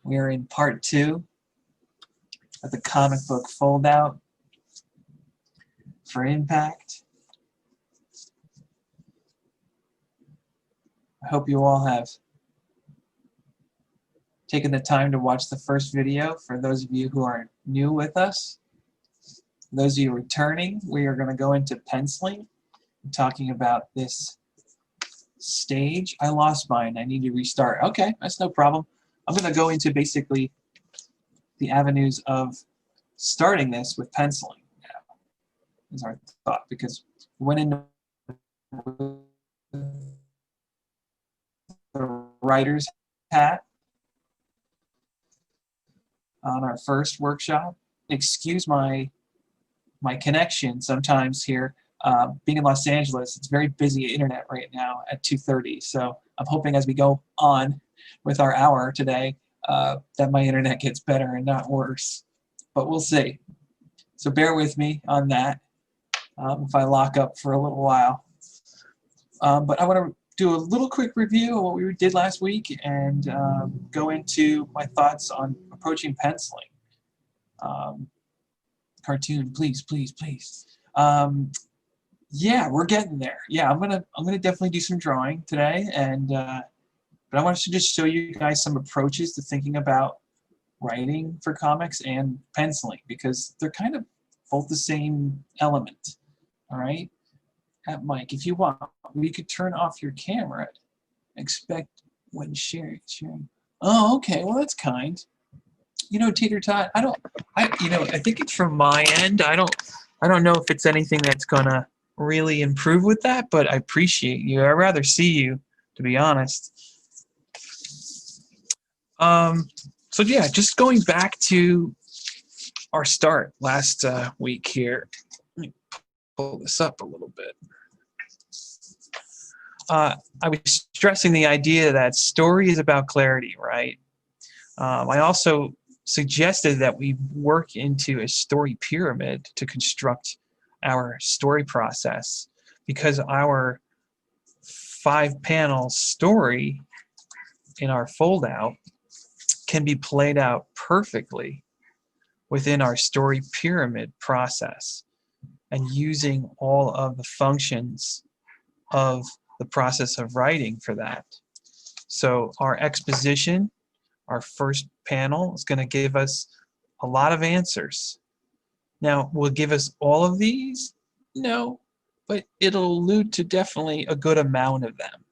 We are in part 2 of the comic book fold-out for Impact. I hope you all have taken the time to watch the first video. For those of you who are new with us, those of you returning, we are going to go into penciling, talking about this stage. I lost mine. I need to restart. Okay, that's no problem. I'm going to go into basically the avenues of starting this with penciling now, is our thought, because we went into the writer's hat on our first workshop. Excuse my connection sometimes here. Being in Los Angeles, it's very busy internet right now at 2:30, so I'm hoping as we go on with our hour today that my internet gets better and not worse, but we'll see. So bear with me on that if I lock up for a little while. But I want to do a little quick review of what we did last week and go into my thoughts on approaching penciling. Cartoon, please, please, please. Yeah, we're getting there. Yeah, I'm gonna definitely do some drawing today, and but I wanted to just show you guys some approaches to thinking about writing for comics and penciling, because they're kind of both the same element. All right, Mike, if you want, we could turn off your camera. Expect when sharing. Oh, okay. Well, that's kind. You know, Tater Tot, I think it's from my end. I don't know if it's anything that's gonna really improve with that, but I appreciate you. I'd rather see you, to be honest. So yeah, just going back to our start last week here. Let me pull this up a little bit. I was stressing the idea that story is about clarity, right? I also suggested that we work into a story pyramid to construct our story process, because our 5-panel story in our fold out can be played out perfectly within our story pyramid process, and using all of the functions of the process of writing for that. So our exposition, our first panel, is going to give us a lot of answers. Now, will it give us all of these? No, but it'll allude to definitely a good amount of them,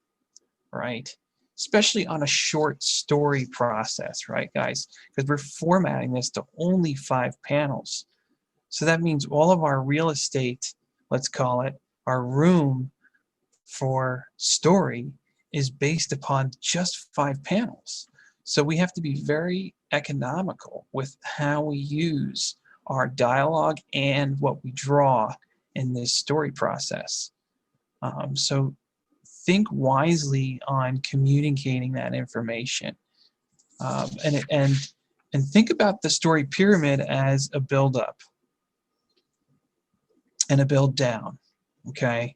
right? Especially on a short story process, right, guys? Because we're formatting this to only 5 panels. So that means all of our real estate, let's call it, our room for story, is based upon just 5 panels. So we have to be very economical with how we use our dialogue and what we draw in this story process. So think wisely on communicating that information, and think about the story pyramid as a build up and a build down. Okay,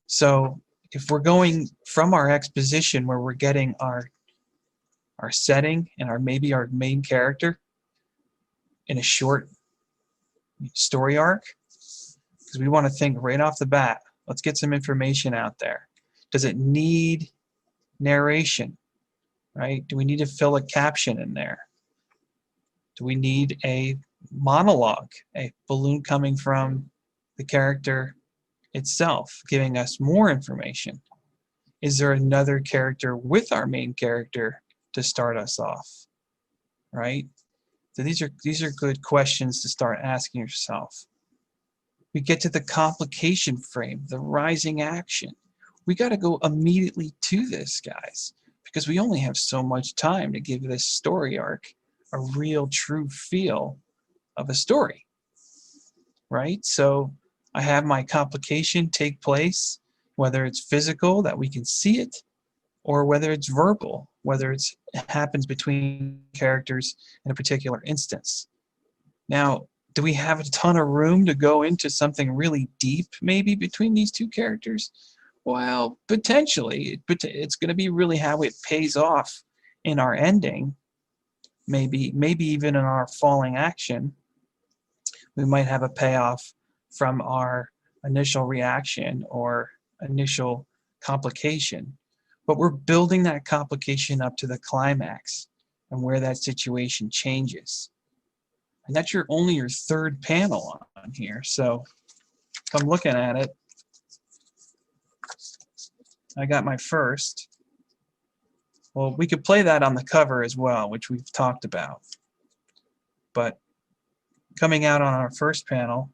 so if we're going from our exposition, where we're getting our setting and maybe our main character in a short story arc, because we want to think right off the bat, let's get some information out there. Does it need narration, right? Do we need to fill a caption in there? Do we need a monologue, a balloon coming from the character itself, giving us more information? Is there another character with our main character to start us off, right? So these are good questions to start asking yourself. We get to the complication frame, the rising action. We got to go immediately to this, guys, because we only have so much time to give this story arc a real true feel of a story, right? So I have my complication take place, whether it's physical, that we can see it, or whether it's verbal, whether it happens between characters in a particular instance. Now, do we have a ton of room to go into something really deep maybe between these two characters? Well, potentially. It's going to be really how it pays off in our ending. maybe even in our falling action, we might have a payoff from our initial reaction or initial complication. But we're building that complication up to the climax and where that situation changes. And that's only your third panel on here. So if I'm looking at it, I got my first. Well, we could play that on the cover as well, which we've talked about. But coming out on our first panel,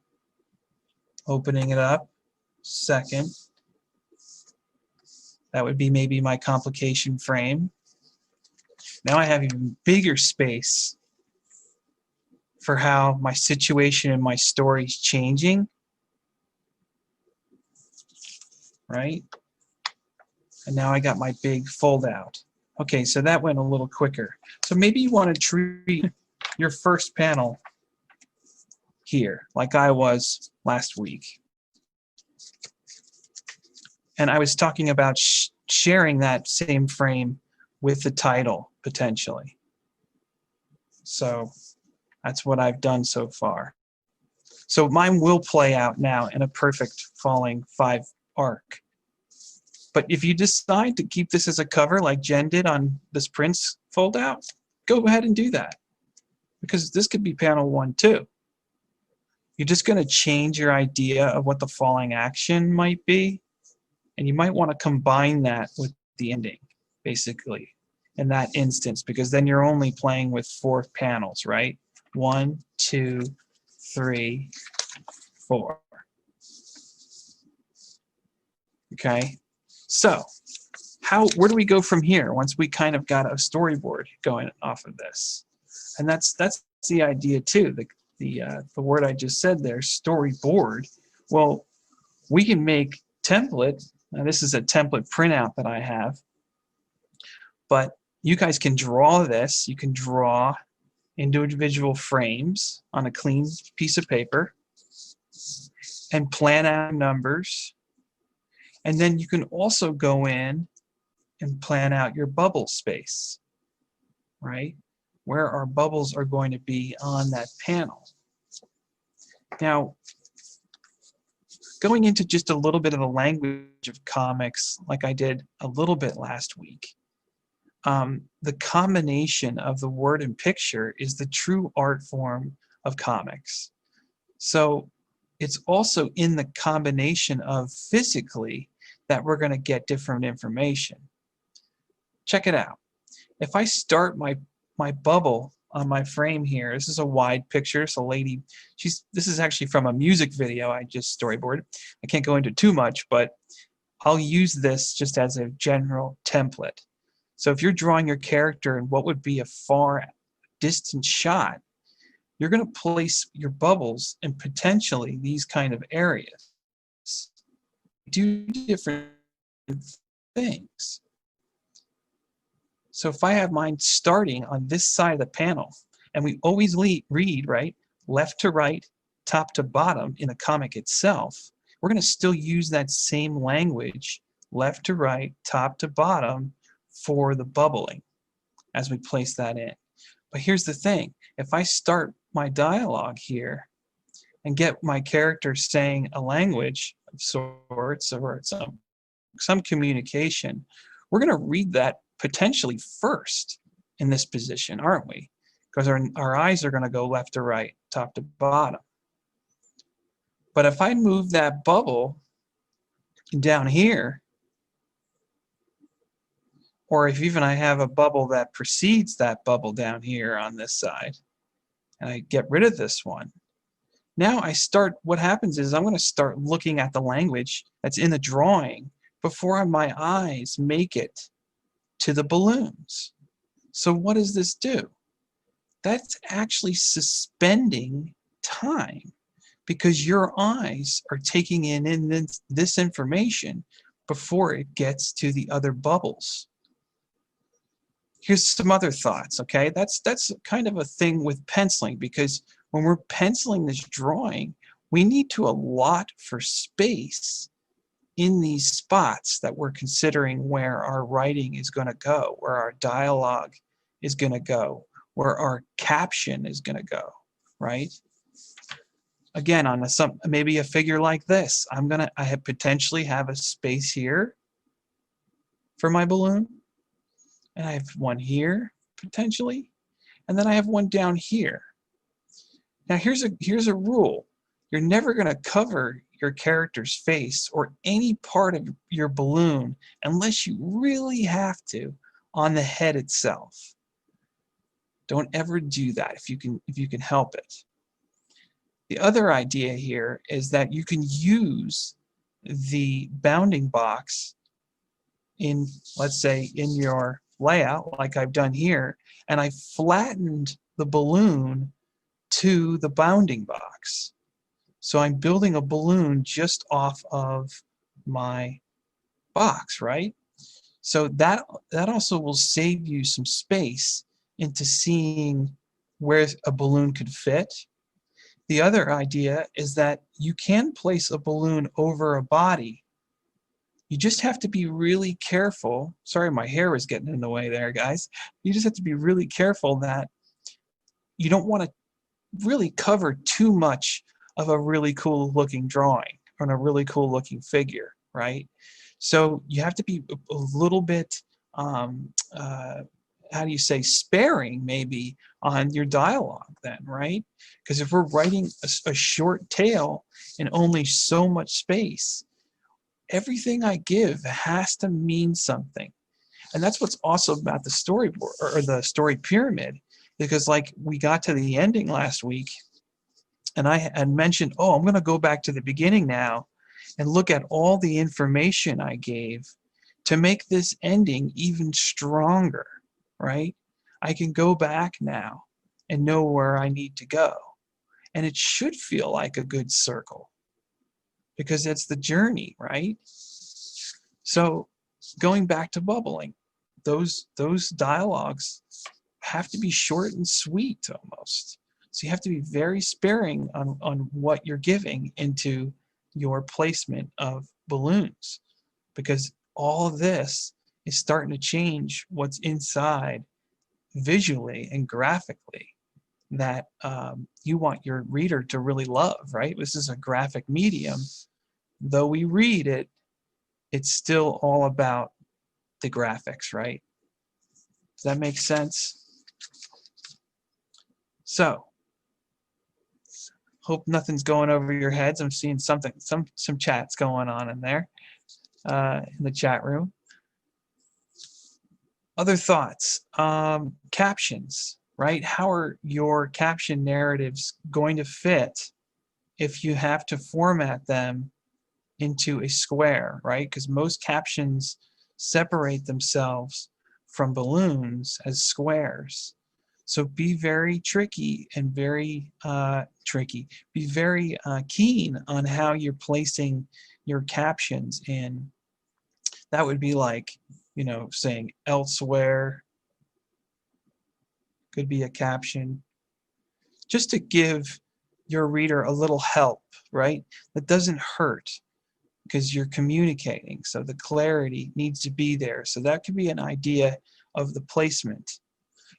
opening it up, second, that would be maybe my complication frame. Now I have even bigger space for how my situation and my story is changing, right? And now I got my big fold out. Okay, so that went a little quicker. So maybe you want to treat your first panel here, like I was last week. And I was talking about sharing that same frame with the title, potentially. So that's what I've done so far. So mine will play out now in a perfect falling 5 arc. But if you decide to keep this as a cover like Jen did on this Prince fold out, go ahead and do that. Because this could be panel 1 too. You're just going to change your idea of what the falling action might be. And you might want to combine that with the ending, basically, in that instance, because then you're only playing with 4 panels, right? 1, 2, 3, 4. Okay, so where do we go from here once we kind of got a storyboard going off of this? And that's the idea too. The word I just said there, storyboard. Well, we can make template. Now this is a template printout that I have, but you guys can draw this. You can draw individual frames on a clean piece of paper and plan out numbers. And then you can also go in and plan out your bubble space, right? Where our bubbles are going to be on that panel. Now, going into just a little bit of the language of comics, like I did a little bit last week, the combination of the word and picture is the true art form of comics. So it's also in the combination of physically that we're going to get different information. Check it out. If I start my bubble on my frame here, this is a wide picture. So lady, this is actually from a music video I just storyboarded. I can't go into too much, but I'll use this just as a general template. So if you're drawing your character in what would be a far distant shot, you're going to place your bubbles in potentially these kind of areas. Do different things. So if I have mine starting on this side of the panel, and we always read, right, left to right, top to bottom in the comic itself, we're going to still use that same language, left to right, top to bottom, for the bubbling as we place that in. But here's the thing. If I start my dialogue here and get my character saying a language of sorts or some communication, we're going to read that potentially first in this position, aren't we? Because our eyes are going to go left to right, top to bottom. But if I move that bubble down here, or if even I have a bubble that precedes that bubble down here on this side, and I get rid of this one, now what happens is I'm going to start looking at the language that's in the drawing before my eyes make it to the balloons. So what does this do? That's actually suspending time, because your eyes are taking in this information before it gets to the other bubbles. Here's some other thoughts, okay? That's kind of a thing with penciling, because when we're penciling this drawing, we need to allot for space in these spots that we're considering where our writing is going to go, where our dialogue is going to go, where our caption is going to go, right? Again, on maybe a figure like this, I potentially have a space here for my balloon, and I have one here potentially, and then I have one down here. Now here's a rule. You're never going to cover your character's face or any part of your balloon unless you really have to on the head itself. Don't ever do that if you can help it. The other idea here is that you can use the bounding box in, let's say, in your layout like I've done here, and I flattened the balloon to the bounding box. So I'm building a balloon just off of my box, right? So that also will save you some space into seeing where a balloon could fit. The other idea is that you can place a balloon over a body. You just have to be really careful. Sorry, my hair was getting in the way there, guys. You just have to be really careful that you don't want to really cover too much of a really cool looking drawing or a really cool looking figure, right? So you have to be a little bit, how do you say, sparing maybe on your dialogue then, right? Because if we're writing a short tale in only so much space, everything I give has to mean something. And that's what's awesome about the storyboard or the story pyramid, because like we got to the ending last week and I had mentioned, oh, I'm going to go back to the beginning now and look at all the information I gave to make this ending even stronger, right? I can go back now and know where I need to go. And it should feel like a good circle because it's the journey, right? So going back to bubbling, those dialogues have to be short and sweet almost. So you have to be very sparing on what you're giving into your placement of balloons, because all of this is starting to change what's inside visually and graphically that you want your reader to really love, right? This is a graphic medium. Though we read it, it's still all about the graphics, right? Does that make sense? So, hope nothing's going over your heads. I'm seeing some chats going on in there, in the chat room. Other thoughts? Captions, right? How are your caption narratives going to fit if you have to format them into a square, right? Because most captions separate themselves from balloons as squares. So be very tricky and very be very keen on how you're placing your captions in. That would be like, you know, saying elsewhere could be a caption, just to give your reader a little help, right? That doesn't hurt because you're communicating. So the clarity needs to be there. So that could be an idea of the placement.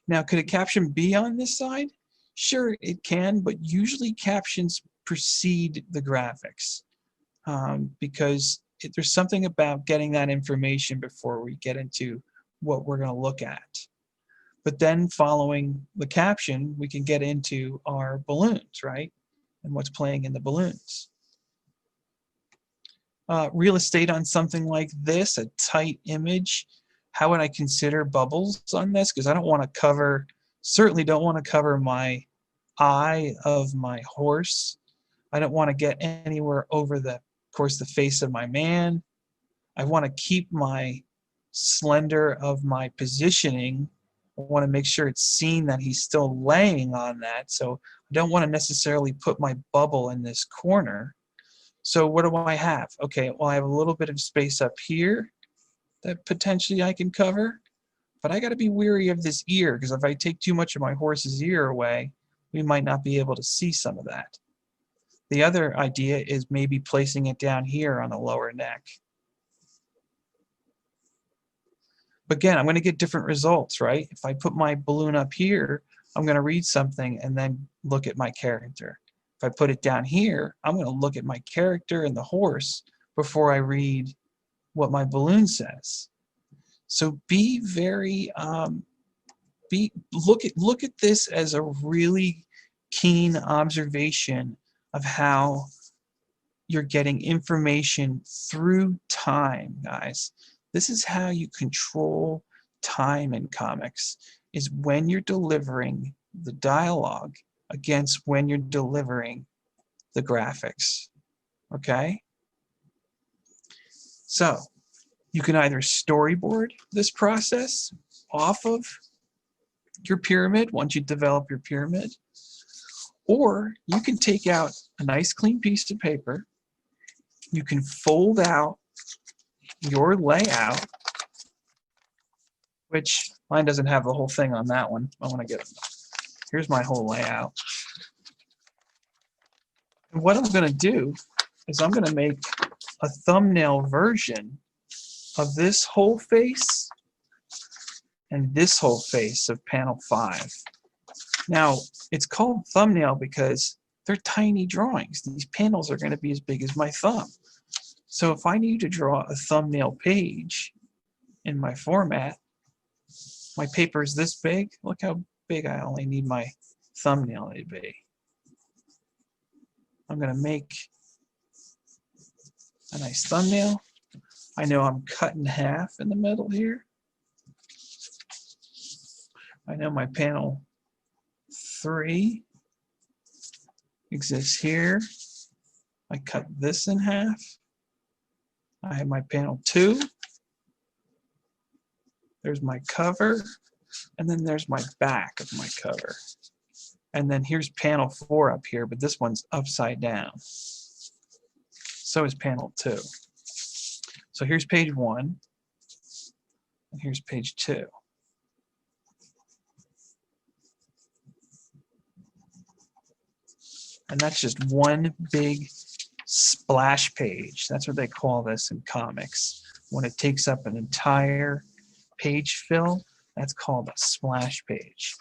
Now, could a caption be on this side? Sure, it can, but usually captions precede the graphics because there's something about getting that information before we get into what we're going to look at. But then following the caption, we can get into our balloons, right? And what's playing in the balloons. Real estate on something like this, a tight image. How would I consider bubbles on this? Because I don't want to cover, certainly don't want to cover my eye of my horse. I don't want to get anywhere over the, of course, the face of my man. I want to keep my slender of my positioning. I want to make sure it's seen that he's still laying on that. So I don't want to necessarily put my bubble in this corner. So what do I have? Okay, well, I have a little bit of space up here that potentially I can cover, but I got to be wary of this ear, because if I take too much of my horse's ear away, we might not be able to see some of that. The other idea is maybe placing it down here on the lower neck. But again, I'm going to get different results, right? If I put my balloon up here, I'm going to read something and then look at my character. If I put it down here, I'm going to look at my character and the horse before I read what my balloon says. So be very look at this as a really keen observation of how you're getting information through time, guys. This is how you control time in comics, is when you're delivering the dialogue against when you're delivering the graphics. Okay? So you can either storyboard this process off of your pyramid once you develop your pyramid, or you can take out a nice clean piece of paper, you can fold out your layout, which mine doesn't have the whole thing on that one. I want to get it. Here's my whole layout. And what I'm going to do is I'm going to make a thumbnail version of this whole face and this whole face of panel 5. Now, it's called thumbnail because they're tiny drawings. These panels are going to be as big as my thumb. So if I need to draw a thumbnail page in my format, my paper is this big. Look how big I only need my thumbnail to be. I'm going to make a nice thumbnail. I know I'm cut in half in the middle here. I know my panel 3 exists here. I cut this in half. I have my panel 2. There's my cover. And then there's my back of my cover. And then here's panel 4 up here, but this one's upside down. So is panel 2. So here's page 1. And here's page 2. And that's just one big splash page. That's what they call this in comics. When it takes up an entire page fill, that's called a splash page.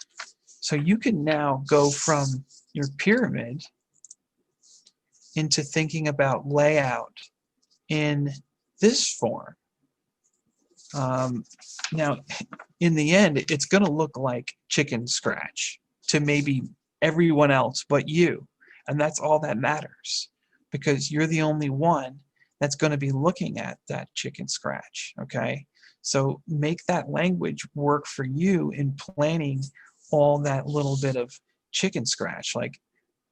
So you can now go from your pyramid into thinking about layout in this form. Now, in the end, it's going to look like chicken scratch to maybe everyone else but you. And that's all that matters, because you're the only one that's going to be looking at that chicken scratch, okay? So make that language work for you in planning all that little bit of chicken scratch. Like,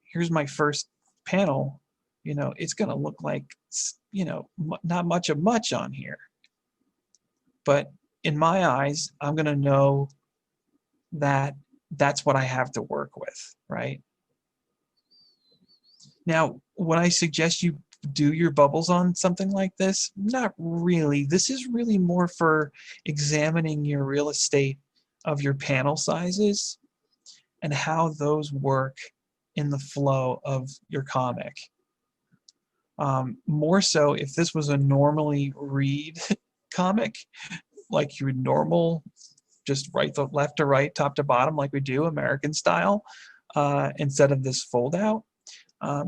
here's my first panel, you know, it's going to look like, you know, not much of much on here. But in my eyes, I'm going to know that that's what I have to work with, right? Now, when I suggest you do your bubbles on something like this, not really. This is really more for examining your real estate of your panel sizes and how those work in the flow of your comic. More so if this was a normally read comic, like you would normal, just left to right, top to bottom, like we do American style, instead of this fold out.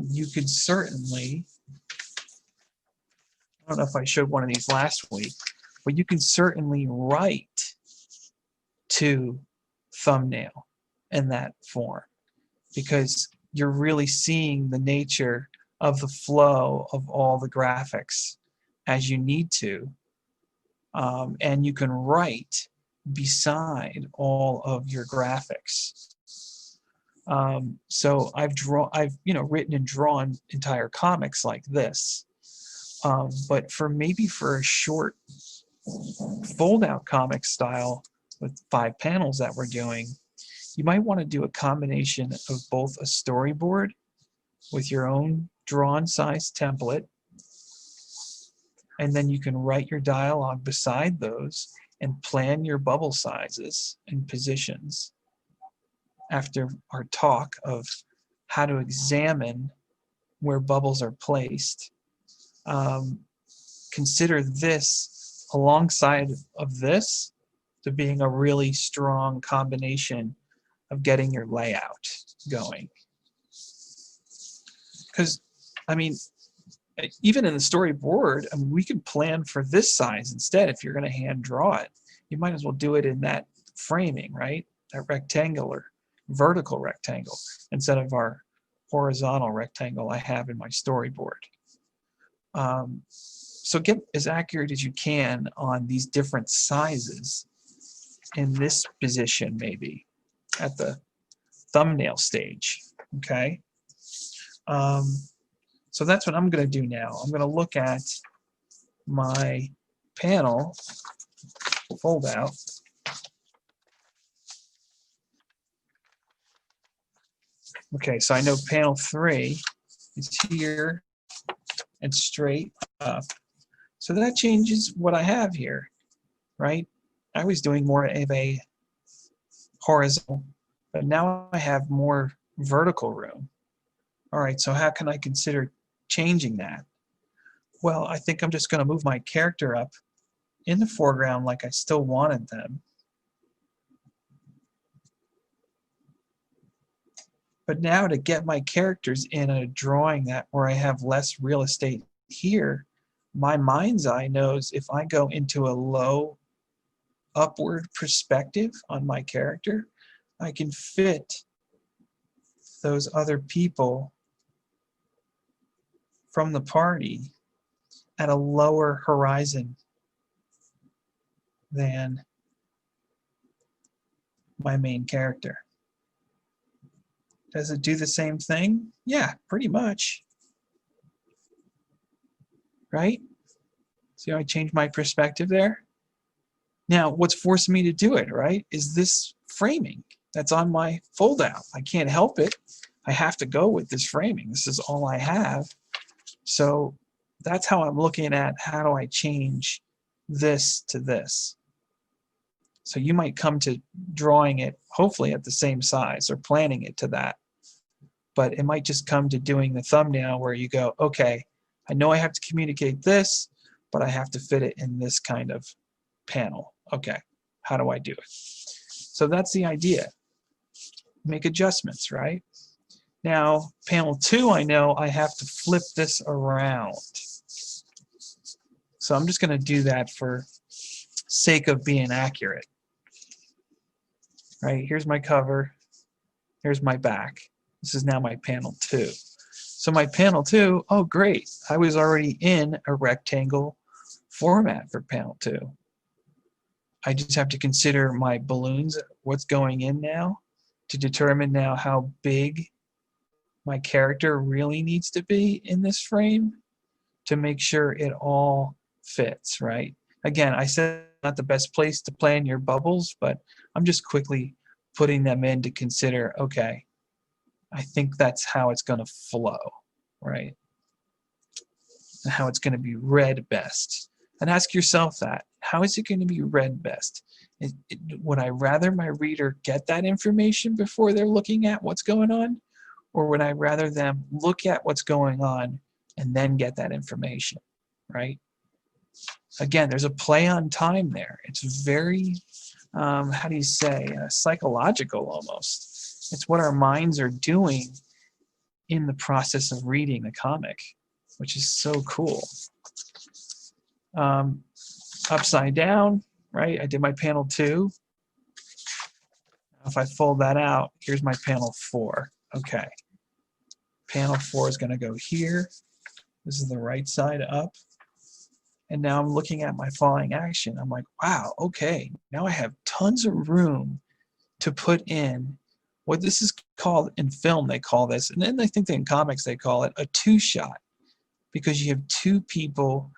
You could certainly, I don't know if I showed one of these last week, but you can certainly write to thumbnail in that form, because you're really seeing the nature of the flow of all the graphics as you need to, and you can write beside all of your graphics. So I've written and drawn entire comics like this, but maybe for a short fold-out comic style with 5 panels that we're doing, you might want to do a combination of both a storyboard with your own drawn size template, and then you can write your dialogue beside those and plan your bubble sizes and positions after our talk of how to examine where bubbles are placed. Consider this alongside of this to being a really strong combination of getting your layout going. Because, I mean, even in the storyboard, I mean, we can plan for this size instead. If you're going to hand draw it, you might as well do it in that framing, right? That rectangular, vertical rectangle, instead of our horizontal rectangle I have in my storyboard. So get as accurate as you can on these different sizes in this position, maybe at the thumbnail stage. Okay. So that's what I'm going to do now. I'm going to look at my panel fold out. Okay, so I know panel 3 is here and straight up. So that changes what I have here, right? I was doing more of a horizontal, but now I have more vertical room. All right, so how can I consider changing that? Well, I think I'm just going to move my character up in the foreground like I still wanted them. But now to get my characters in a drawing that where I have less real estate here, my mind's eye knows if I go into a low upward perspective on my character, I can fit those other people from the party at a lower horizon than my main character. Does it do the same thing? Yeah, pretty much. Right? See how I changed my perspective there? Now, what's forcing me to do it, right, is this framing that's on my fold out. I can't help it. I have to go with this framing. This is all I have. So that's how I'm looking at how do I change this to this. So you might come to drawing it hopefully at the same size or planning it to that. But it might just come to doing the thumbnail where you go, okay, I know I have to communicate this, but I have to fit it in this kind of panel. Okay, how do I do it? So that's the idea. Make adjustments, right? Now, panel 2, I know I have to flip this around. So I'm just going to do that for sake of being accurate. Right, here's my cover. Here's my back. This is now my panel 2. So my panel 2, oh great, I was already in a rectangle format for panel 2. I just have to consider my balloons, what's going in now, to determine now how big my character really needs to be in this frame to make sure it all fits, right? Again, I said not the best place to plan your bubbles, but I'm just quickly putting them in to consider, okay, I think that's how it's going to flow, right? And how it's going to be read best. And ask yourself that. How is it going to be read best? Would I rather my reader get that information before they're looking at what's going on? Or would I rather them look at what's going on and then get that information, right? Again, there's a play on time there. It's very, how do you say, psychological almost. It's what our minds are doing in the process of reading the comic, which is so cool. Upside down, right? I did my panel 2. If I fold that out, here's my panel 4. Okay. Panel 4 is going to go here. This is the right side up. And now I'm looking at my falling action. I'm like, wow, okay. Now I have tons of room to put in what this is called in film, they call this. And then I think that in comics they call it a 2-shot, because you have 2 people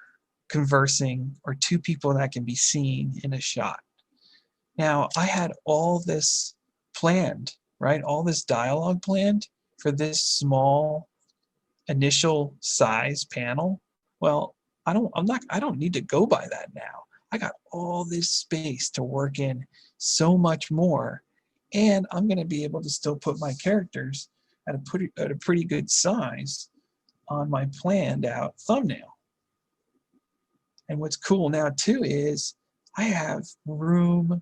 conversing or 2 people that can be seen in a shot. Now, I had all this planned, right? All this dialogue planned for this small initial size panel. Well, I don't need to go by that now. I got all this space to work in so much more, and I'm going to be able to still put my characters at a pretty good size on my planned out thumbnail. And what's cool now too is I have room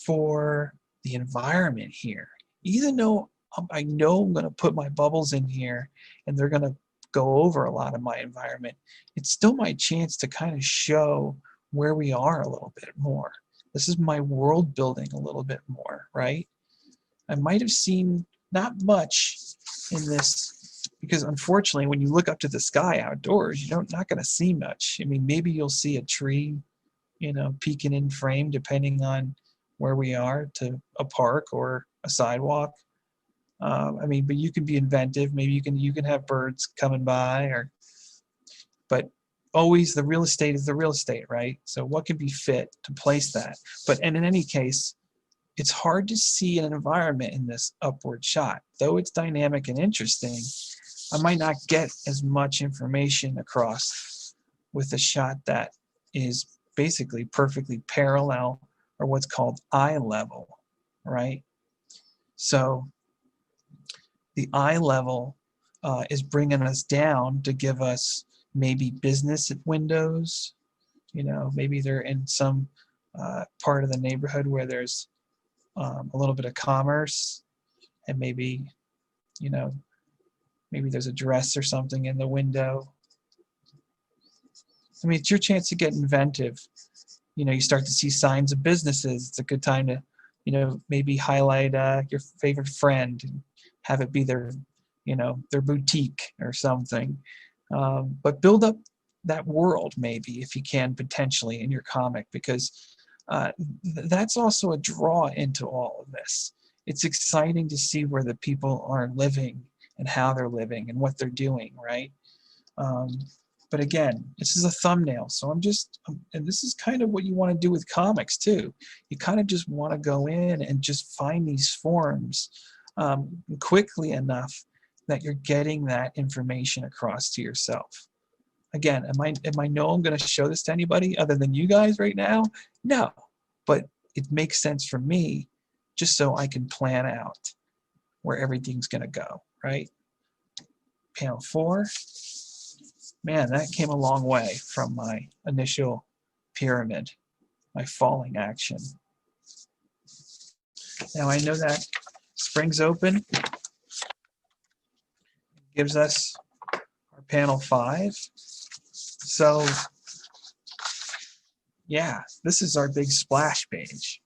for the environment here. Even though I know I'm going to put my bubbles in here and they're going to go over a lot of my environment, it's still my chance to kind of show where we are a little bit more. This is my world building a little bit more, right? I might have seen not much in this, because unfortunately when you look up to the sky outdoors, you're not going to see much. I mean, maybe you'll see a tree, you know, peeking in frame depending on where we are, to a park or a sidewalk. I mean, but you can be inventive. Maybe you can have birds coming by, or, but always the real estate is the real estate, right? So what can be fit to place that? But and in any case, it's hard to see an environment in this upward shot. Though it's dynamic and interesting, I might not get as much information across with a shot that is basically perfectly parallel, or what's called eye level, right? So the eye level is bringing us down to give us maybe business windows. You know, maybe they're in some part of the neighborhood where there's a little bit of commerce, and maybe, you know, maybe there's a dress or something in the window. I mean, it's your chance to get inventive. You know, you start to see signs of businesses. It's a good time to, you know, maybe highlight your favorite friend and have it be their, you know, their boutique or something. But build up that world maybe, if you can, potentially in your comic, because that's also a draw into all of this. It's exciting to see where the people are living and how they're living and what they're doing, right? But again, this is a thumbnail, so and this is kind of what you want to do with comics too. You kind of just want to go in and just find these forms quickly enough that you're getting that information across to yourself. Again, am I know I'm going to show this to anybody other than you guys right now? No, but it makes sense for me, just so I can plan out where everything's going to go, right? Panel 4. Man, that came a long way from my initial pyramid, my falling action. Now I know that springs open, gives us our panel 5. So yeah, this is our big splash page.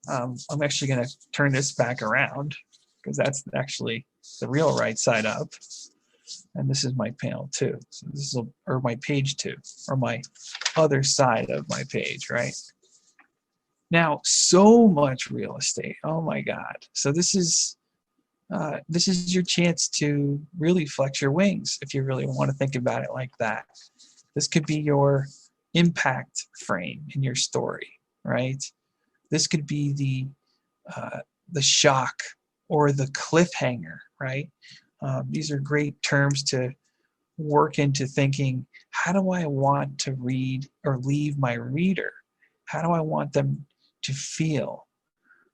I'm actually going to turn this back around, because that's actually the real right side up. And this is my panel 2. So this is, or my page 2, or my other side of my page, right? Now, so much real estate. Oh my God. So this is your chance to really flex your wings, if you really want to think about it like that. This could be your impact frame in your story, right? This could be the shock or the cliffhanger, right? These are great terms to work into thinking, how do I want to read or leave my reader? How do I want them to feel?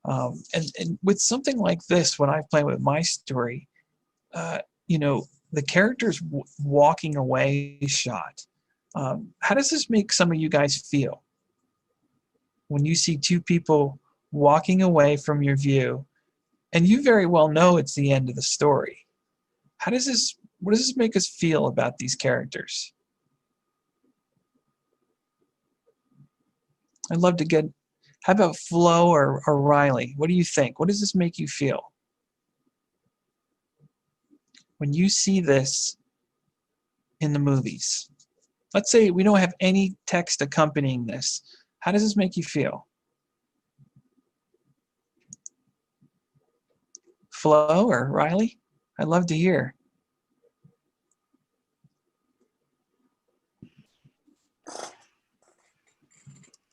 And with something like this, when I play with my story, you know, the character's walking away shot. How does this make some of you guys feel? When you see two people walking away from your view, and you very well know it's the end of the story. What does this make us feel about these characters? I'd love to get, how about Flo or Riley? What do you think? What does this make you feel? When you see this in the movies, let's say we don't have any text accompanying this. How does this make you feel? Flo or Riley? I'd love to hear.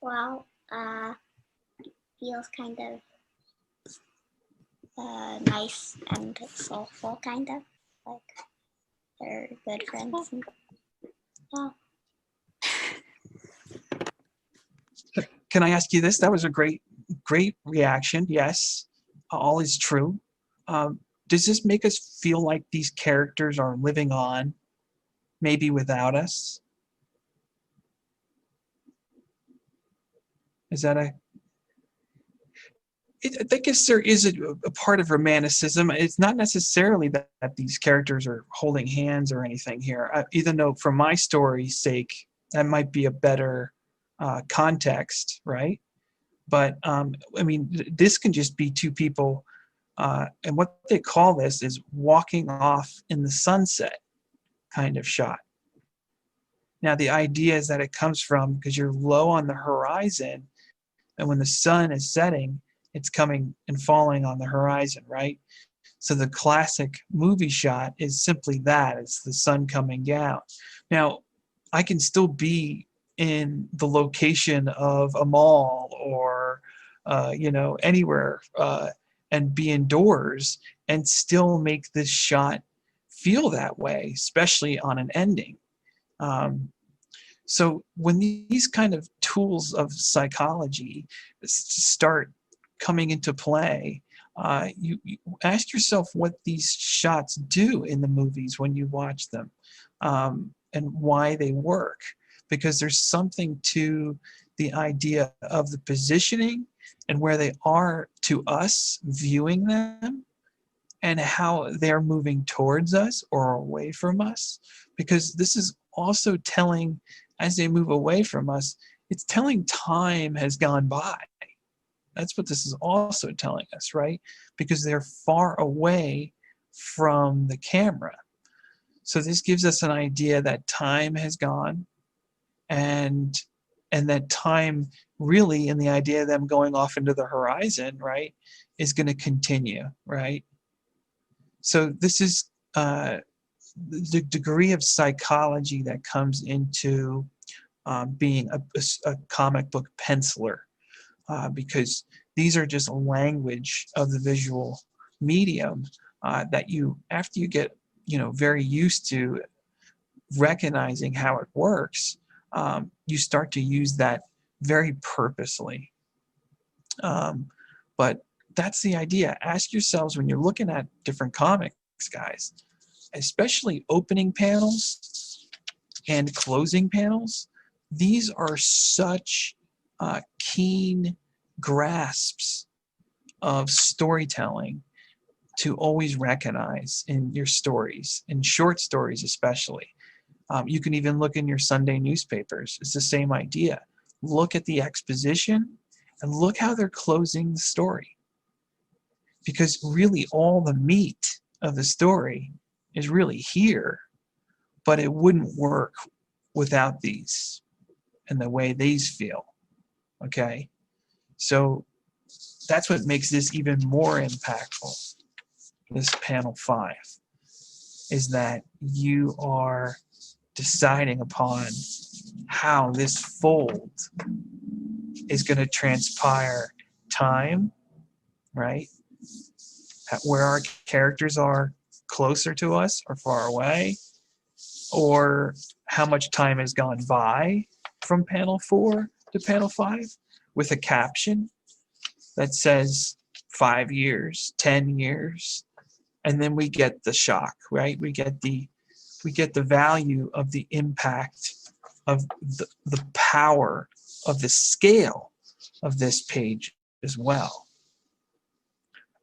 Well, feels kind of nice and soulful, kind of like they're good friends. And, yeah. Can I ask you this? That was a great reaction. Yes, all is true. Does this make us feel like these characters are living on, maybe without us? Is that I guess there is a part of romanticism. It's not necessarily that these characters are holding hands or anything here, even though for my story's sake, that might be a better context, right? But I mean, this can just be two people, and what they call this is walking off in the sunset kind of shot. Now, the idea is that it comes from because you're low on the horizon, and when the sun is setting, it's coming and falling on the horizon, right? So the classic movie shot is simply that. It's the sun coming down. Now, I can still be in the location of a mall or, anywhere and be indoors and still make this shot feel that way, especially on an ending. Um, so when these kind of tools of psychology start coming into play, you ask yourself what these shots do in the movies when you watch them, and why they work. Because there's something to the idea of the positioning and where they are to us viewing them and how they're moving towards us or away from us. Because this is also telling, as they move away from us, it's telling time has gone by. That's what this is also telling us, right? Because they're far away from the camera. So this gives us an idea that time has gone, and that time really, in the idea of them going off into the horizon, right, is going to continue, right? So this is the degree of psychology that comes into being a comic book penciler, because these are just language of the visual medium that you, after you get very used to recognizing how it works, you start to use that very purposely. But that's the idea. Ask yourselves when you're looking at different comics, guys, especially opening panels and closing panels, these are such keen grasps of storytelling to always recognize in your stories, in short stories especially. You can even look in your Sunday newspapers. It's the same idea. Look at the exposition and look how they're closing the story. Because really all the meat of the story is really here, but it wouldn't work without these and the way these feel. Okay? So that's what makes this even more impactful, this panel 5, is that you are deciding upon how this fold is going to transpire time, right? Where our characters are closer to us or far away, or how much time has gone by from panel 4 to panel 5 with a caption that says 5 years, 10 years, and then we get the shock, right? We get the value of the impact of the power of the scale of this page as well.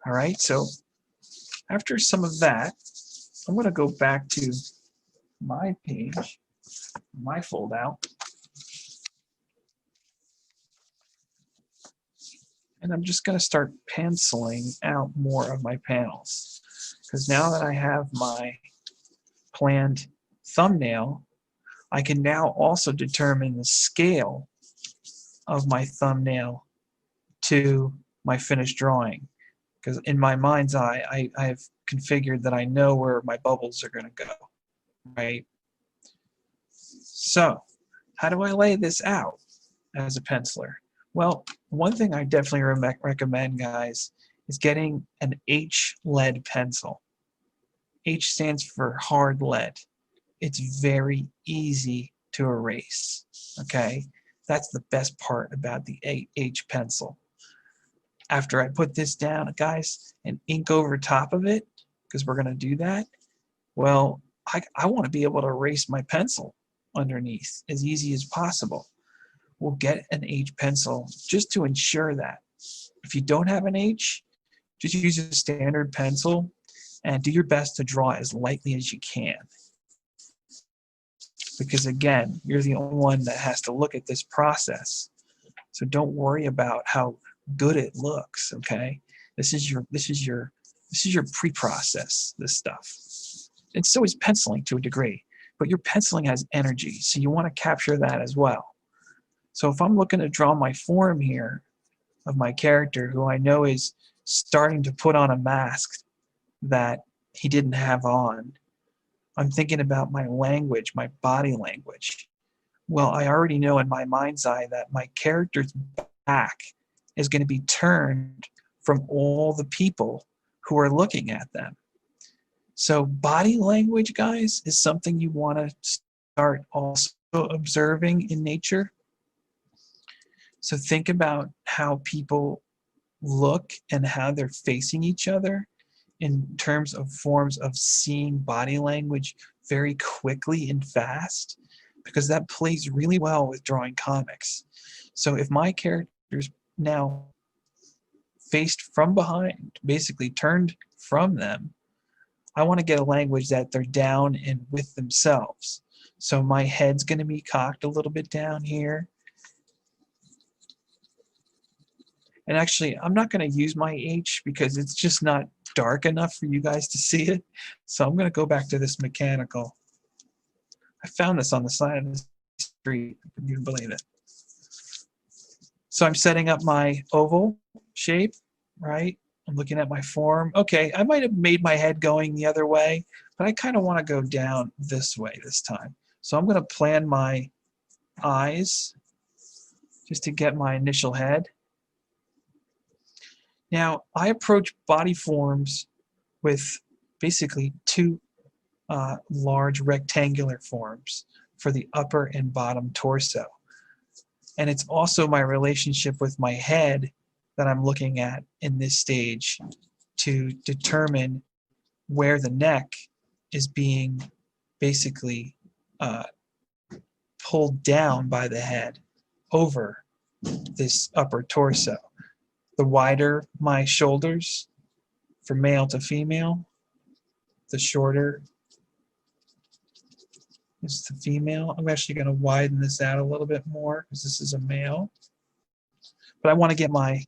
All right, so after some of that, I'm going to go back to my page, my fold out, and I'm just going to start penciling out more of my panels. Because now that I have my planned thumbnail, I can now also determine the scale of my thumbnail to my finished drawing. Because in my mind's eye, I've configured that I know where my bubbles are going to go, right? So how do I lay this out as a penciler? Well, one thing I definitely recommend, guys, is getting an H lead pencil. H stands for hard lead. It's very easy to erase, okay? That's the best part about the H pencil. After I put this down, guys, and ink over top of it, because we're going to do that, well, I want to be able to erase my pencil underneath as easy as possible. We'll get an H pencil just to ensure that If you don't have an H, just use a standard pencil and do your best to draw as lightly as you can. Because again, you're the only one that has to look at this process. So don't worry about how good it looks, okay? This is your pre-process, this stuff. And so is penciling to a degree, but your penciling has energy, so you want to capture that as well. So if I'm looking to draw my form here of my character, who I know is starting to put on a mask that he didn't have on, I'm thinking about my language, my body language. Well, I already know in my mind's eye that my character's back is going to be turned from all the people who are looking at them. So body language, guys, is something you want to start also observing in nature. So think about how people look and how they're facing each other in terms of forms of seeing body language very quickly and fast, because that plays really well with drawing comics. So if my character's now faced from behind, basically turned from them, I want to get a language that they're down and with themselves. So my head's going to be cocked a little bit down here. And actually, I'm not going to use my H because it's just not dark enough for you guys to see it. So I'm going to go back to this mechanical. I found this on the side of the street, if you can believe it. So I'm setting up my oval shape, right? I'm looking at my form. Okay, I might have made my head going the other way, but I kind of want to go down this way this time. So I'm going to plan my eyes just to get my initial head. Now, I approach body forms with basically two large rectangular forms for the upper and bottom torso. And it's also my relationship with my head that I'm looking at in this stage to determine where the neck is being basically pulled down by the head over this upper torso. The wider my shoulders for male to female, the shorter is the female. I'm actually going to widen this out a little bit more because this is a male. But I want to get my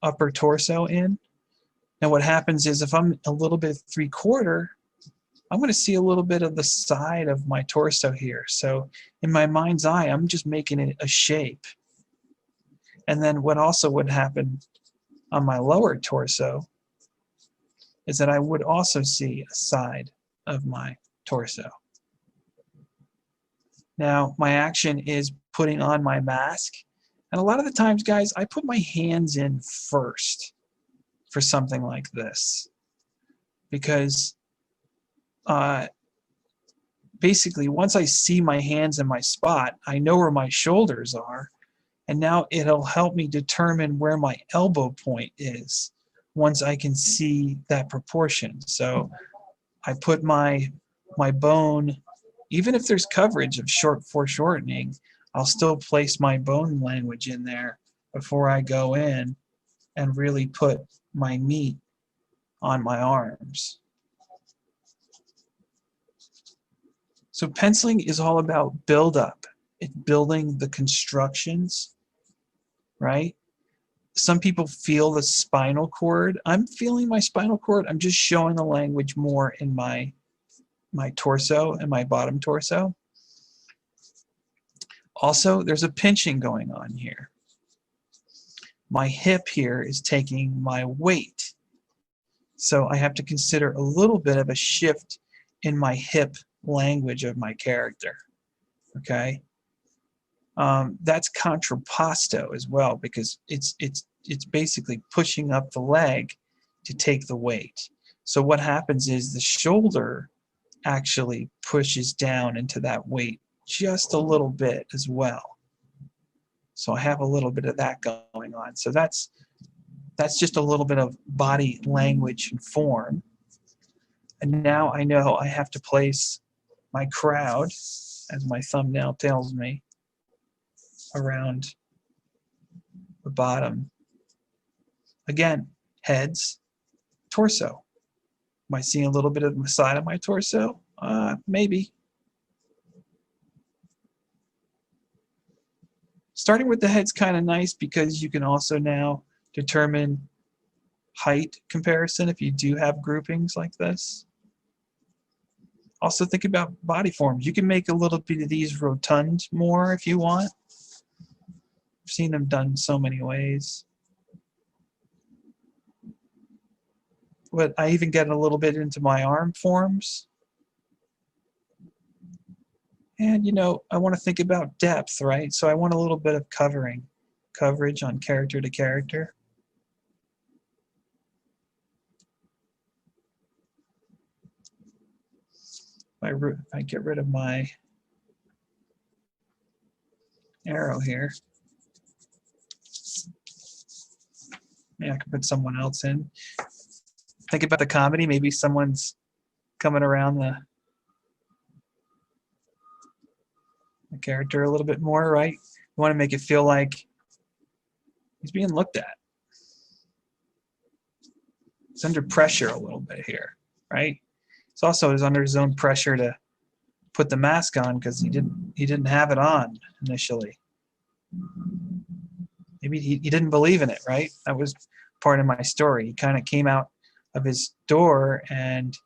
upper torso in. Now what happens is if I'm a little bit 3/4, I'm going to see a little bit of the side of my torso here. So in my mind's eye, I'm just making it a shape. And then what also would happen on my lower torso is that I would also see a side of my torso. Now, my action is putting on my mask. And a lot of the times, guys, I put my hands in first for something like this. Because basically, once I see my hands in my spot, I know where my shoulders are. And now it'll help me determine where my elbow point is once I can see that proportion. So I put my bone, even if there's coverage of short foreshortening, I'll still place my bone language in there before I go in and really put my meat on my arms. So penciling is all about build-up. It's building the constructions, right? Some people feel the spinal cord. I'm feeling my spinal cord. I'm just showing the language more in my torso and my bottom torso. Also, there's a pinching going on here. My hip here is taking my weight. So I have to consider a little bit of a shift in my hip language of my character. Okay? That's contrapposto as well, because it's basically pushing up the leg to take the weight. So what happens is the shoulder actually pushes down into that weight just a little bit as well. So I have a little bit of that going on. So that's just a little bit of body language and form. And now I know I have to place my crowd, as my thumbnail tells me, around the bottom Again, heads, torso. Am I seeing a little bit of the side of my torso? Maybe. Starting with the head's kind of nice because you can also now determine height comparison if you do have groupings like this. Also think about body forms. You can make a little bit of these rotund more if you want. I've seen them done so many ways. But I even get a little bit into my arm forms. And, you know, I want to think about depth, right? So I want a little bit of coverage on character to character. If I get rid of my arrow here, maybe I can put someone else in. Think about the comedy. Maybe someone's coming around the character a little bit more, right? You want to make it feel like he's being looked at. He's under pressure a little bit here, right? He's also under his own pressure to put the mask on because he didn't have it on initially. Maybe he didn't believe in it, right? That was part of my story. He kind of came out of his door and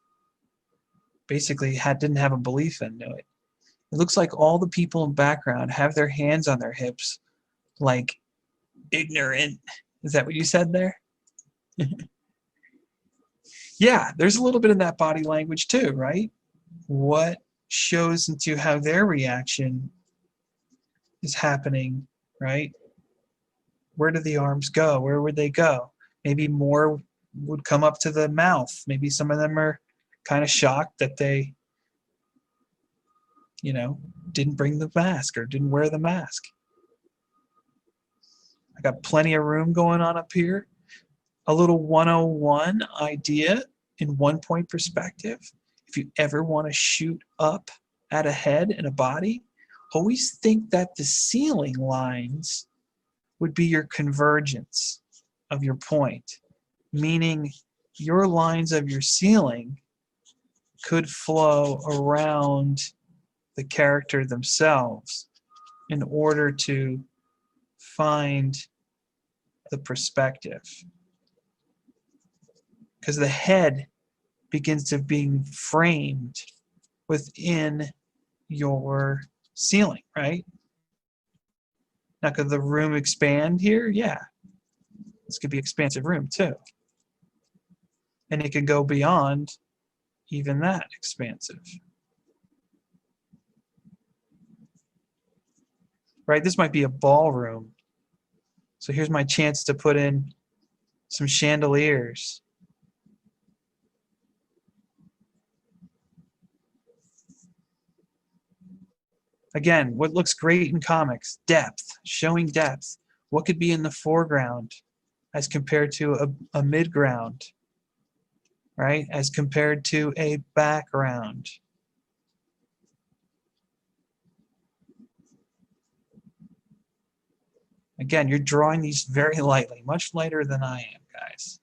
basically didn't have a belief into it. It looks like all the people in the background have their hands on their hips, like ignorant. Is that what you said there? Yeah, there's a little bit of that body language too, right? What shows into how their reaction is happening, right? Where do the arms go? Where would they go? Maybe more would come up to the mouth. Maybe some of them are kind of shocked that they, you know, didn't bring the mask or didn't wear the mask. I got plenty of room going on up here. A little 101 idea in 1-point perspective. If you ever want to shoot up at a head and a body, always think that the ceiling lines would be your convergence of your point, meaning your lines of your ceiling could flow around the character themselves in order to find the perspective. Because the head begins to being framed within your ceiling, right? Now, could the room expand here? Yeah. This could be expansive room too. And it could go beyond even that expansive. Right? This might be a ballroom. So here's my chance to put in some chandeliers. Again, what looks great in comics, depth, showing depth. What could be in the foreground as compared to a midground, right? As compared to a background. Again, you're drawing these very lightly, much lighter than I am, guys.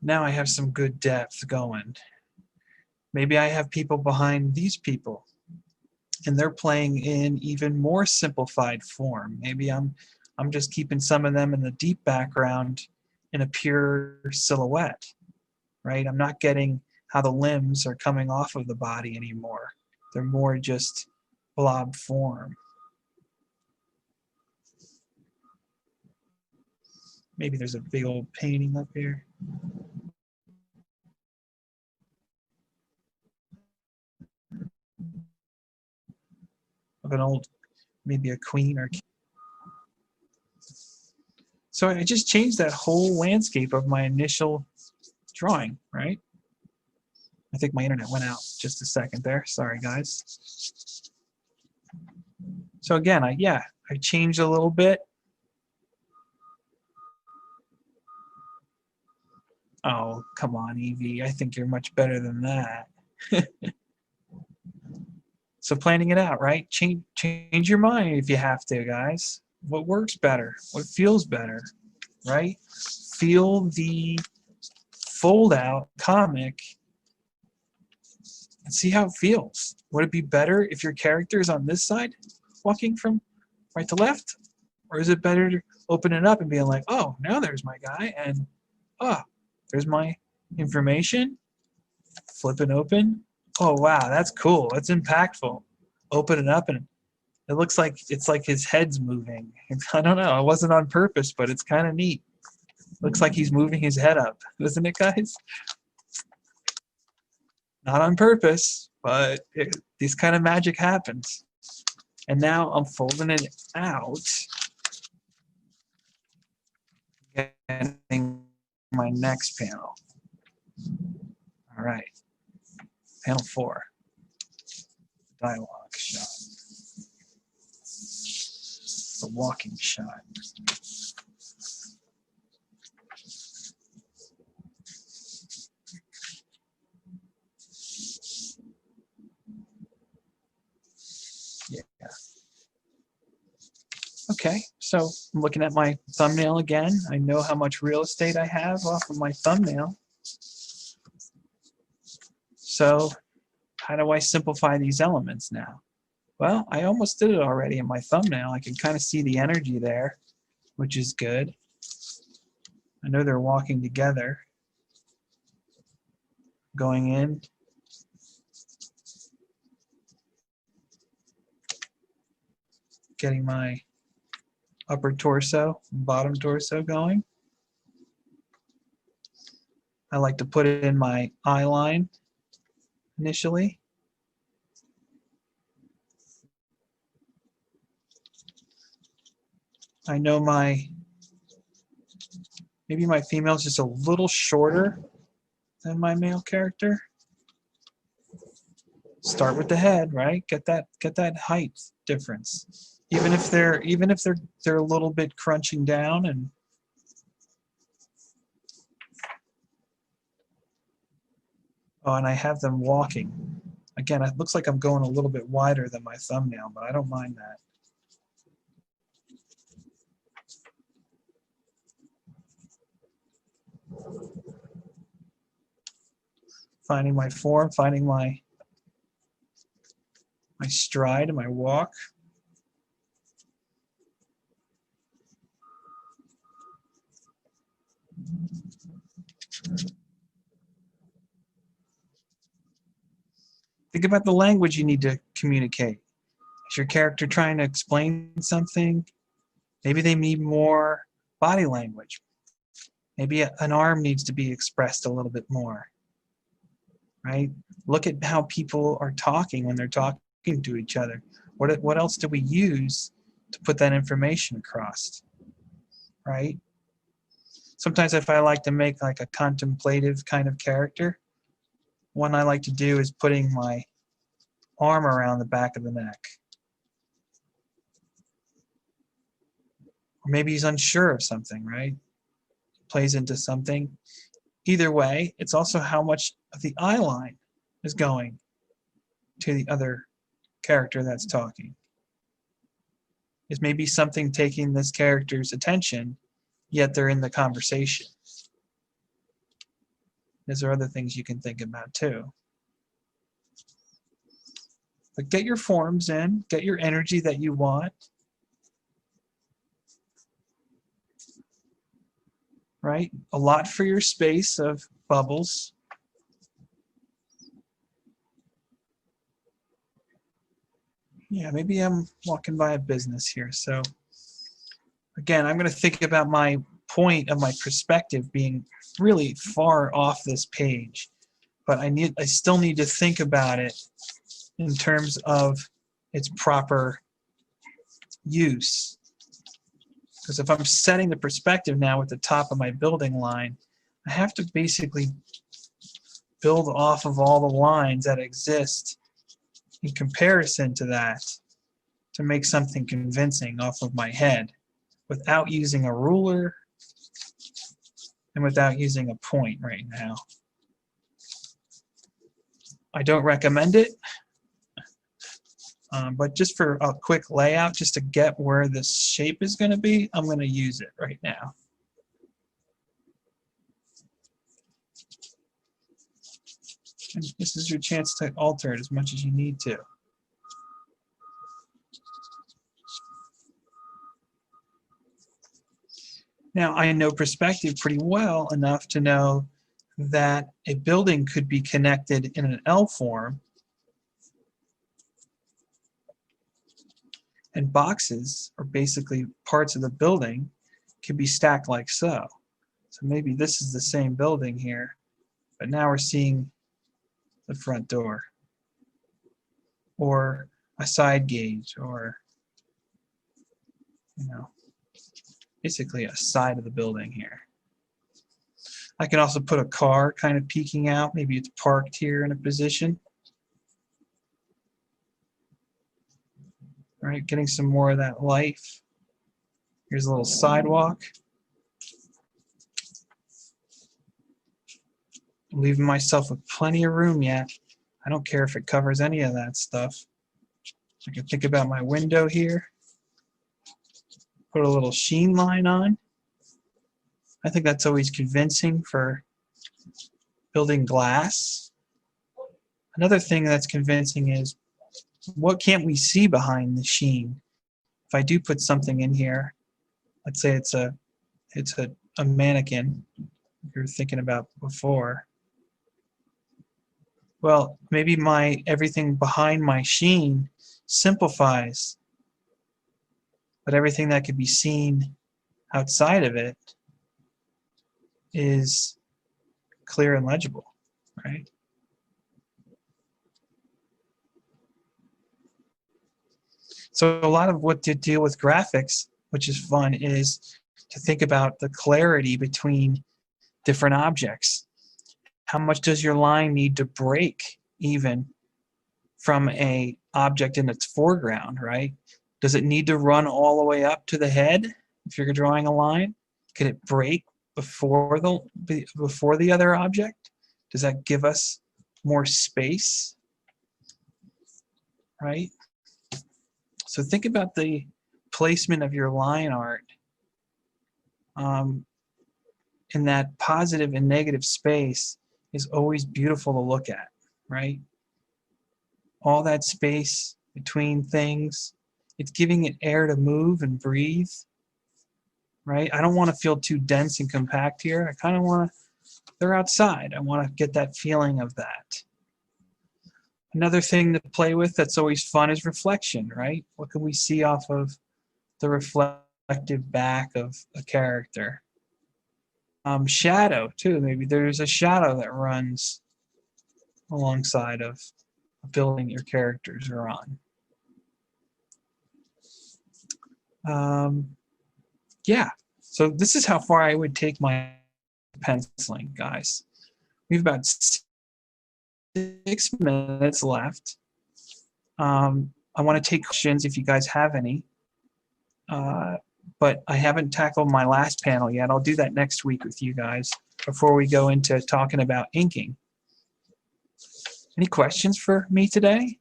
Now I have some good depth going. Maybe I have people behind these people, and they're playing in even more simplified form. Maybe I'm just keeping some of them in the deep background in a pure silhouette, right? I'm not getting how the limbs are coming off of the body anymore. They're more just blob form. Maybe there's a big old painting up here. Of an old, maybe a queen or king. So I just changed that whole landscape of my initial drawing, right? I think my internet went out just a second there. Sorry, guys. So again, I changed a little bit. Oh, come on, Evie. I think you're much better than that. So planning it out, right? Change your mind if you have to, guys. What works better? What feels better, right? Feel the fold out comic and see how it feels. Would it be better if your character is on this side, walking from right to left? Or is it better to open it up and being like, oh, now there's my guy, and oh, there's my information. Flip it open. Oh, wow, that's cool. That's impactful. Open it up, and it looks like it's like his head's moving. I don't know. It wasn't on purpose, but it's kind of neat. Looks like he's moving his head up, doesn't it, guys? Not on purpose, but this kind of magic happens. And now I'm folding it out, getting my next panel. All right, panel 4, dialogue shot, the walking shot. Yeah. Okay, so I'm looking at my thumbnail again. I know how much real estate I have off of my thumbnail. So how do I simplify these elements now? Well, I almost did it already in my thumbnail. I can kind of see the energy there, which is good. I know they're walking together, going in. Getting my upper torso, bottom torso going. I like to put it in my eye line initially. I know maybe my female is just a little shorter than my male character. Start with the head, right? Get that height difference. Even if they're a little bit crunching down, and and I have them walking. Again, it looks like I'm going a little bit wider than my thumbnail, but I don't mind that. Finding my form, finding my stride and my walk. Think about the language you need to communicate. Is your character trying to explain something? Maybe they need more body language. Maybe an arm needs to be expressed a little bit more, right? Look at how people are talking when they're talking to each other. What else do we use to put that information across, right? Sometimes if I like to make like a contemplative kind of character, one I like to do is putting my arm around the back of the neck. Or maybe he's unsure of something, right? Plays into something. Either way, it's also how much of the eye line is going to the other character that's talking. Is maybe something taking this character's attention, yet they're in the conversation. These are other things you can think about too. But get your forms in, get your energy that you want. Right? A lot for your space of bubbles. Yeah, maybe I'm walking by a business here. So again, I'm going to think about my point of my perspective being really far off this page, but I still need to think about it in terms of its proper use. Because if I'm setting the perspective now at the top of my building line, I have to basically build off of all the lines that exist in comparison to that to make something convincing off of my head without using a ruler and without using a point right now. I don't recommend it. But just for a quick layout, just to get where this shape is going to be, I'm going to use it right now. And this is your chance to alter it as much as you need to. Now, I know perspective pretty well enough to know that a building could be connected in an L form, and boxes, or basically parts of the building, can be stacked like so. So maybe this is the same building here, but now we're seeing the front door, or a side gauge, or, you know, basically a side of the building here. I can also put a car kind of peeking out. Maybe it's parked here in a position. Right, getting some more of that life. Here's a little sidewalk. I'm leaving myself with plenty of room yet. I don't care if it covers any of that stuff. I can think about my window here. Put a little sheen line on. I think that's always convincing for building glass. Another thing that's convincing is, what can't we see behind the sheen? If I do put something in here, let's say it's a mannequin you were thinking about before. Well, maybe everything behind my sheen simplifies, but everything that could be seen outside of it is clear and legible, right? So a lot of what to deal with graphics, which is fun, is to think about the clarity between different objects. How much does your line need to break even from a object in its foreground, right? Does it need to run all the way up to the head if you're drawing a line? Could it break before the other object? Does that give us more space, right? So think about the placement of your line art in that positive and negative space is always beautiful to look at, right? All that space between things, it's giving it air to move and breathe, right? I don't want to feel too dense and compact here. I kind of want to, they're outside. I want to get that feeling of that. Another thing to play with that's always fun is reflection, right? What can we see off of the reflective back of a character? Shadow, too. Maybe there's a shadow that runs alongside of a building your characters are on. Yeah, so this is how far I would take my penciling, guys. We have about 6 minutes left. I want to take questions if you guys have any. But I haven't tackled my last panel yet. I'll do that next week with you guys before we go into talking about inking. Any questions for me today?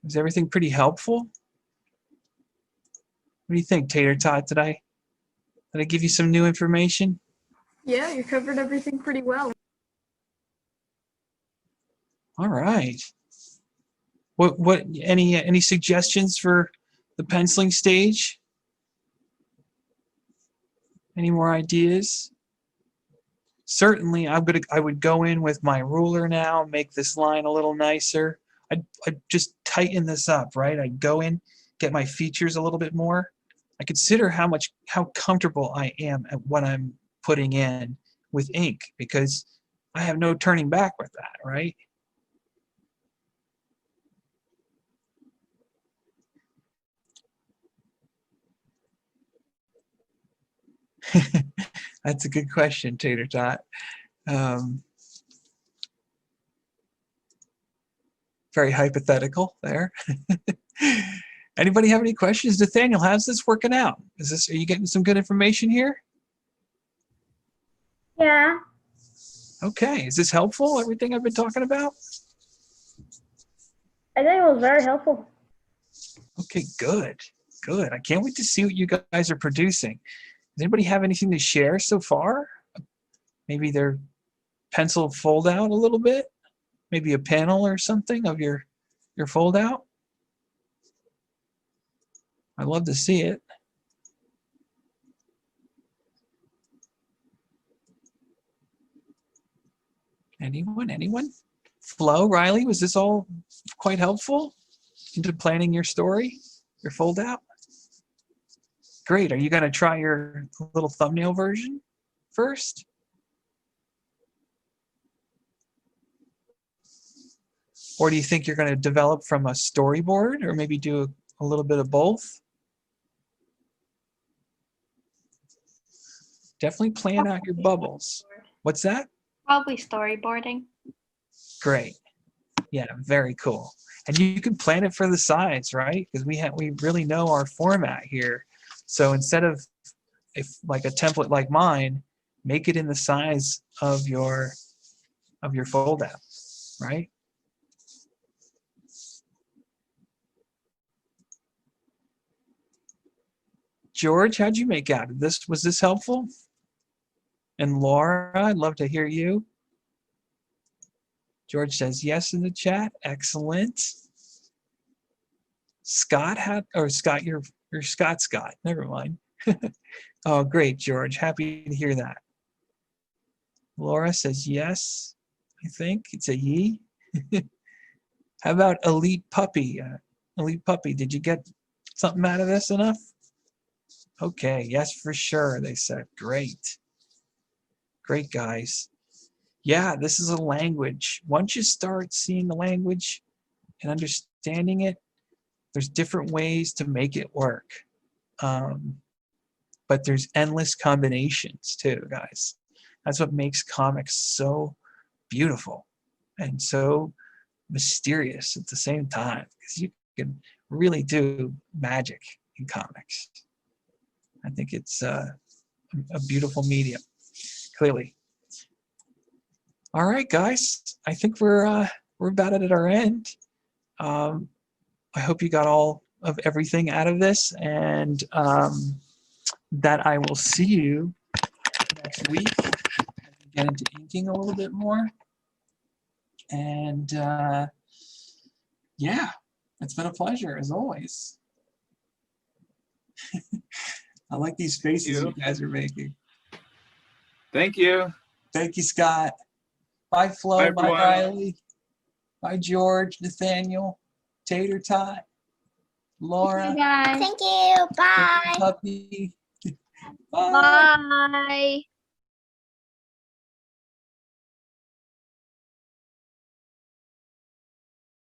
Is everything pretty helpful? What do you think, Tater Tot, today? Did I give you some new information? Yeah, you covered everything pretty well. All right. What any suggestions for the penciling stage? Any more ideas? Certainly, I would go in with my ruler now, make this line a little nicer. I'd just tighten this up, right? I'd go in, get my features a little bit more. I consider how comfortable I am at what I'm putting in with ink, because I have no turning back with that, right? That's a good question, Tater Tot. Very hypothetical there. Anybody have any questions? Nathaniel, how's this working out? Are you getting some good information here? Yeah. Okay, is this helpful, everything I've been talking about? I think it was very helpful. Okay, good. Good. I can't wait to see what you guys are producing. Does anybody have anything to share so far? Maybe their pencil fold out a little bit? Maybe a panel or something of your fold out? I'd love to see it. Anyone? Anyone? Flo, Riley, was this all quite helpful into planning your story, your fold out? Great. Are you going to try your little thumbnail version first? Or do you think you're going to develop from a storyboard or maybe do a little bit of both? Definitely plan out your bubbles. What's that? Probably storyboarding. Great. Yeah, very cool. And you can plan it for the size, right? Because we really know our format here. So instead of like a template like mine, make it in the size of your fold out, right? George, how'd you make out of this? Was this helpful? And Laura, I'd love to hear you. George says yes in the chat. Excellent. Scott, you're Scott. Never mind. Oh, great, George. Happy to hear that. Laura says yes. I think it's a ye. How about Elite Puppy? Elite Puppy, did you get something out of this enough? Okay, yes, for sure, they said. Great. Great, guys. Yeah, this is a language. Once you start seeing the language and understanding it, there's different ways to make it work. But there's endless combinations too, guys. That's what makes comics so beautiful and so mysterious at the same time, because you can really do magic in comics. I think it's a beautiful medium, clearly. All right, guys. I think we're about at our end. I hope you got all of everything out of this, and that I will see you next week as we get into inking a little bit more. And yeah, it's been a pleasure as always. I like these faces you guys are making. Thank you. Thank you, Scott. Bye, Flo. Bye, everyone. Riley. Bye, George, Nathaniel, Tater Tot, Laura, Guys. Thank you. Bye. Puppy. Bye. Bye.